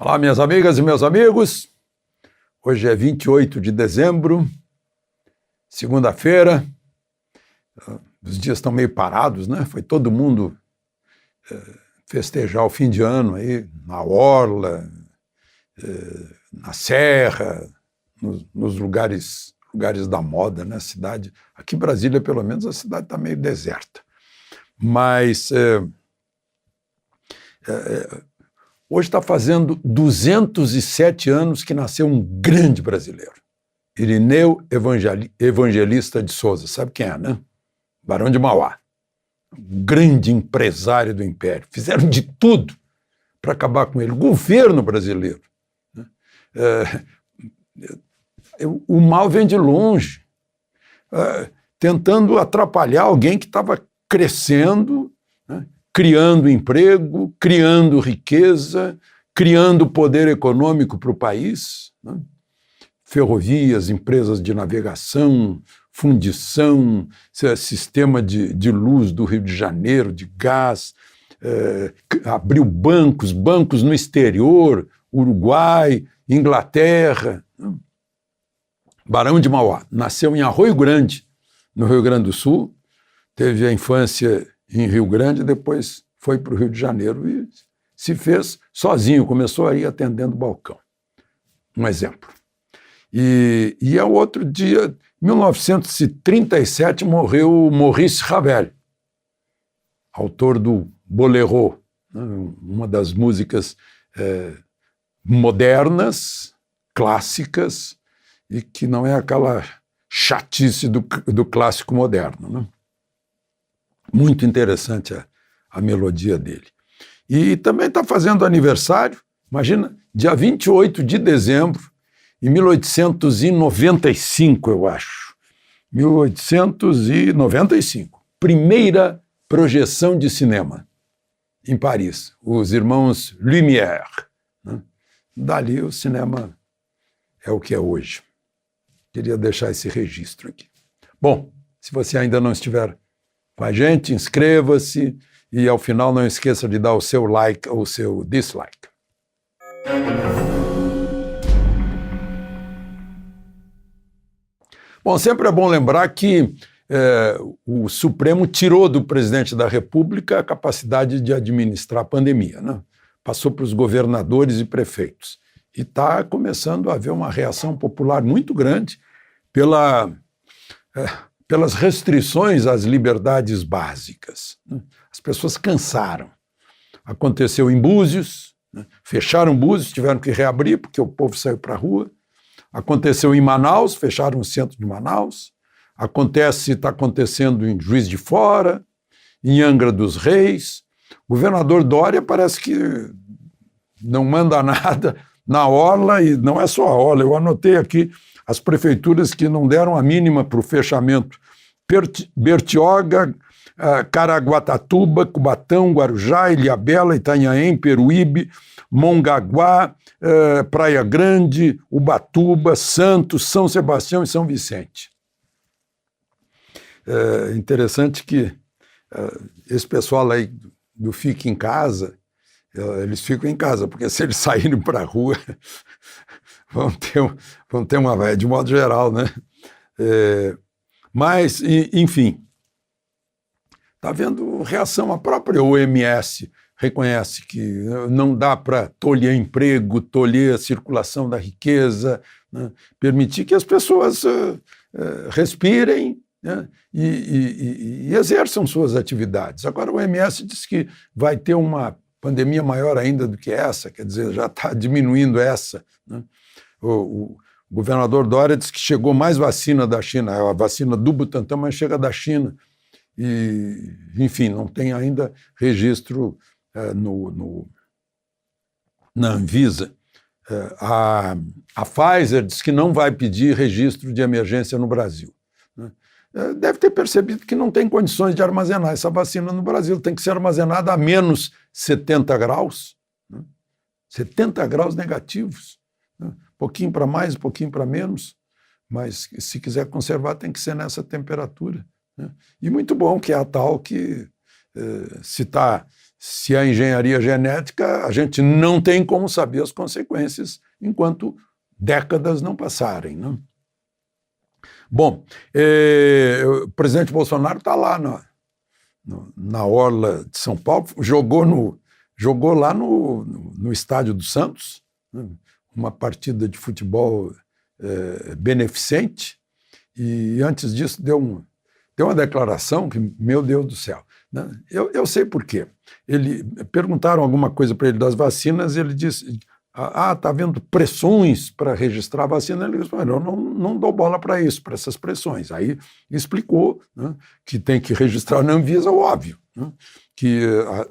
Olá, minhas amigas e meus amigos. Hoje é 28 de dezembro, segunda-feira. Os dias estão meio parados, né? Foi todo mundo festejar o fim de ano aí, na orla, na serra, nos lugares da moda, né? Cidade. Aqui em Brasília, pelo menos, a cidade está meio deserta. Mas hoje está fazendo 207 anos que nasceu um grande brasileiro, Irineu Evangelista de Souza. Sabe quem é, né? Barão de Mauá. Um grande empresário do Império. Fizeram de tudo para acabar com ele. O governo brasileiro. Né? O mal vem de longe, tentando atrapalhar alguém que estava crescendo, né? Criando emprego, criando riqueza, criando poder econômico para o país, né? Ferrovias, empresas de navegação, fundição, sistema de luz do Rio de Janeiro, de gás, abriu bancos no exterior, Uruguai, Inglaterra. Barão de Mauá nasceu em Arroio Grande, no Rio Grande do Sul, teve a infância em Rio Grande, depois foi para o Rio de Janeiro e se fez sozinho, começou aí atendendo balcão. Um exemplo. E ao outro dia, 1937, morreu Maurice Ravel, autor do Bolero, né, uma das músicas modernas, clássicas, e que não é aquela chatice do clássico moderno, né? Muito interessante a melodia dele. E também está fazendo aniversário, imagina, dia 28 de dezembro, em 1895, eu acho. 1895. Primeira projeção de cinema em Paris. Os irmãos Lumière. Né? Dali o cinema é o que é hoje. Queria deixar esse registro aqui. Bom, se você ainda não estiver com a gente, inscreva-se e ao final não esqueça de dar o seu like ou o seu dislike. Bom, sempre é bom lembrar que o Supremo tirou do presidente da República a capacidade de administrar a pandemia, né? Passou para os governadores e prefeitos. E está começando a haver uma reação popular muito grande pelas restrições às liberdades básicas, né? As pessoas cansaram. Aconteceu em Búzios, né? Fecharam Búzios, tiveram que reabrir porque o povo saiu para a rua. Aconteceu em Manaus, fecharam o centro de Manaus. Está acontecendo em Juiz de Fora, em Angra dos Reis. O governador Dória parece que não manda nada na orla, e não é só a orla, eu anotei aqui as prefeituras que não deram a mínima para o fechamento: Bertioga, Caraguatatuba, Cubatão, Guarujá, Ilhabela, Itanhaém, Peruíbe, Mongaguá, Praia Grande, Ubatuba, Santos, São Sebastião e São Vicente. Interessante que esse pessoal aí do Fique em Casa, eles ficam em casa, porque se eles saírem para a rua, vão ter uma... de modo geral, né? Mas, enfim, está havendo reação. A própria OMS reconhece que não dá para tolher emprego, tolher a circulação da riqueza, né? Permitir que as pessoas respirem, né? e exerçam suas atividades. Agora, o OMS diz que vai ter uma pandemia maior ainda do que essa, quer dizer, já está diminuindo essa, né? O governador Dória diz que chegou mais vacina da China, a vacina do Butantan, mas chega da China. E, enfim, não tem ainda registro na Anvisa. A Pfizer diz que não vai pedir registro de emergência no Brasil, né? Deve ter percebido que não tem condições de armazenar essa vacina no Brasil, tem que ser armazenada a menos 70 graus, né? 70 graus negativos, né? Pouquinho para mais, pouquinho para menos, mas se quiser conservar tem que ser nessa temperatura, né? E muito bom que é a tal que se está Se a engenharia genética, a gente não tem como saber as consequências enquanto décadas não passarem, né? Bom, o presidente Bolsonaro está lá na orla de São Paulo, jogou lá no estádio do Santos, né, uma partida de futebol beneficente, e antes disso deu uma declaração que, meu Deus do céu, né? Eu sei por quê. Perguntaram alguma coisa para ele das vacinas, ele disse, está havendo pressões para registrar a vacina. Ele disse, eu não dou bola para isso, para essas pressões. Aí explicou, né, que tem que registrar na Anvisa, óbvio, né, que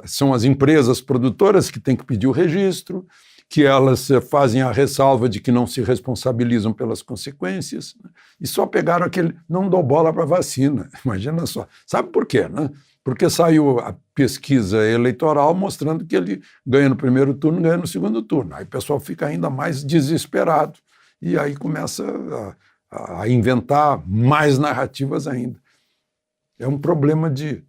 são as empresas produtoras que têm que pedir o registro, que elas fazem a ressalva de que não se responsabilizam pelas consequências, né, e só pegaram aquele, não dou bola para vacina. Imagina só. Sabe por quê, né? Porque saiu a pesquisa eleitoral mostrando que ele ganha no primeiro turno, ganha no segundo turno. Aí o pessoal fica ainda mais desesperado e aí começa a inventar mais narrativas ainda. É um problema de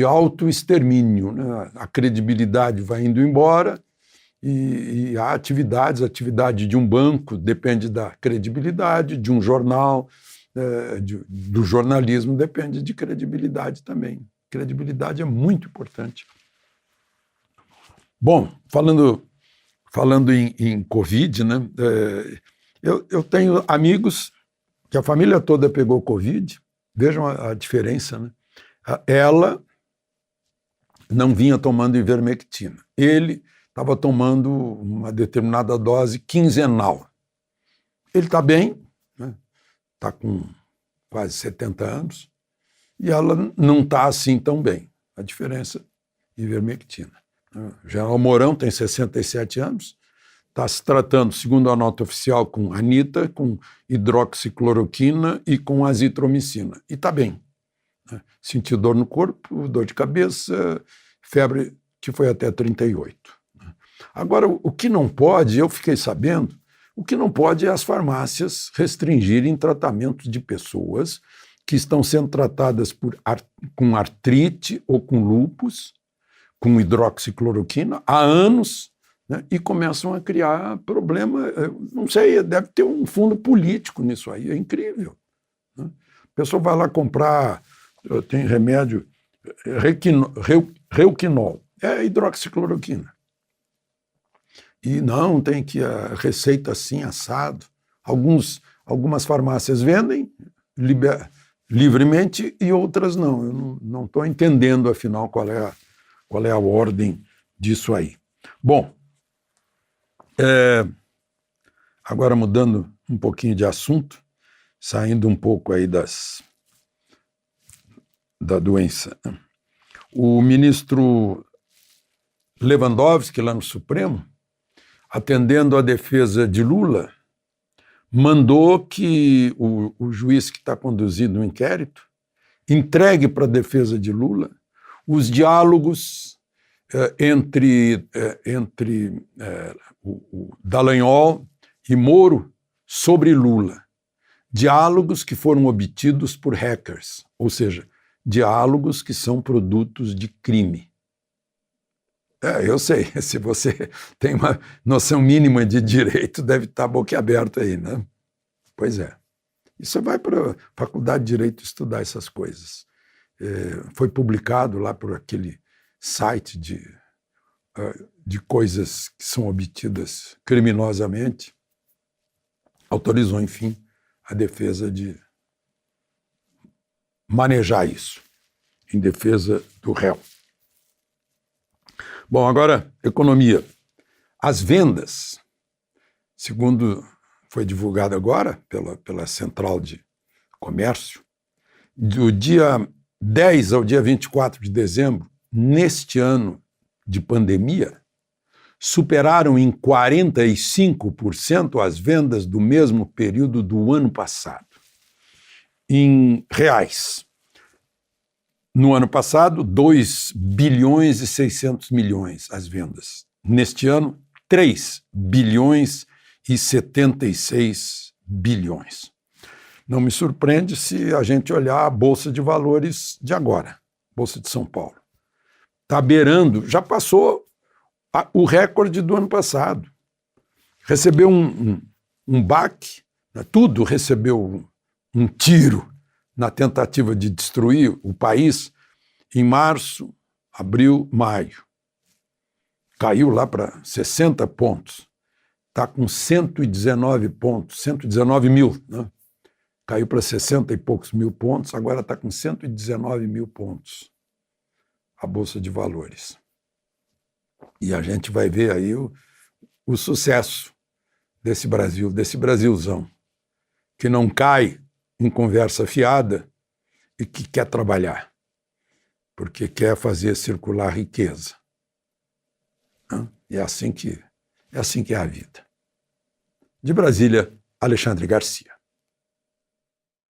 autoextermínio, né? A credibilidade vai indo embora e há atividade de um banco depende da credibilidade, de um jornal, do jornalismo depende de credibilidade também. Credibilidade é muito importante. Bom, falando em Covid, né, eu tenho amigos que a família toda pegou Covid, vejam a diferença, né? Ela não vinha tomando ivermectina, ele estava tomando uma determinada dose quinzenal. Ele está bem, né? Está com quase 70 anos, e ela não está assim tão bem. A diferença, ivermectina. O general Mourão tem 67 anos, está se tratando, segundo a nota oficial, com anita, com hidroxicloroquina e com azitromicina. E está bem. Sentiu dor no corpo, dor de cabeça, febre que foi até 38. Agora, o que não pode, eu fiquei sabendo, o que não pode é as farmácias restringirem tratamentos de pessoas que estão sendo tratadas com artrite ou com lúpus, com hidroxicloroquina, há anos, né, e começam a criar problema. Não sei, deve ter um fundo político nisso aí, é incrível, né? A pessoa vai lá comprar, tem remédio, Reuquinol, é hidroxicloroquina. E não, tem que a receita assim, assado. Algumas farmácias vendem, livremente e outras não. Eu não estou entendendo, afinal, qual é a ordem disso aí. Bom, agora mudando um pouquinho de assunto, saindo um pouco aí da doença. O ministro Lewandowski, lá no Supremo, atendendo à defesa de Lula, mandou que o juiz que está conduzindo o inquérito entregue para a defesa de Lula os diálogos entre o Dallagnol e Moro sobre Lula. Diálogos que foram obtidos por hackers, ou seja, diálogos que são produtos de crime. Eu sei, se você tem uma noção mínima de direito, deve estar boquiaberto aí, né? Pois é. E você vai para a Faculdade de Direito estudar essas coisas. Foi publicado lá por aquele site de coisas que são obtidas criminosamente, autorizou, enfim, a defesa de manejar isso, em defesa do réu. Bom, agora, economia. As vendas, segundo foi divulgado agora pela Central de Comércio, do dia 10 ao dia 24 de dezembro, neste ano de pandemia, superaram em 45% as vendas do mesmo período do ano passado. Em reais, no ano passado, 2 bilhões e 600 milhões as vendas. Neste ano, 3 bilhões e 76 bilhões. Não me surpreende se a gente olhar a Bolsa de Valores de agora, Bolsa de São Paulo. está beirando, já passou o recorde do ano passado. Recebeu um baque, né? Tudo recebeu um tiro na tentativa de destruir o país em março, abril, maio. Caiu lá para 60 pontos. Está com 119 pontos, 119 mil, né? Caiu para 60 e poucos mil pontos, agora está com 119 mil pontos a Bolsa de Valores. E a gente vai ver aí o sucesso desse Brasil, desse Brasilzão, que não cai em conversa fiada e que quer trabalhar, porque quer fazer circular riqueza. É assim que é a vida. De Brasília, Alexandre Garcia.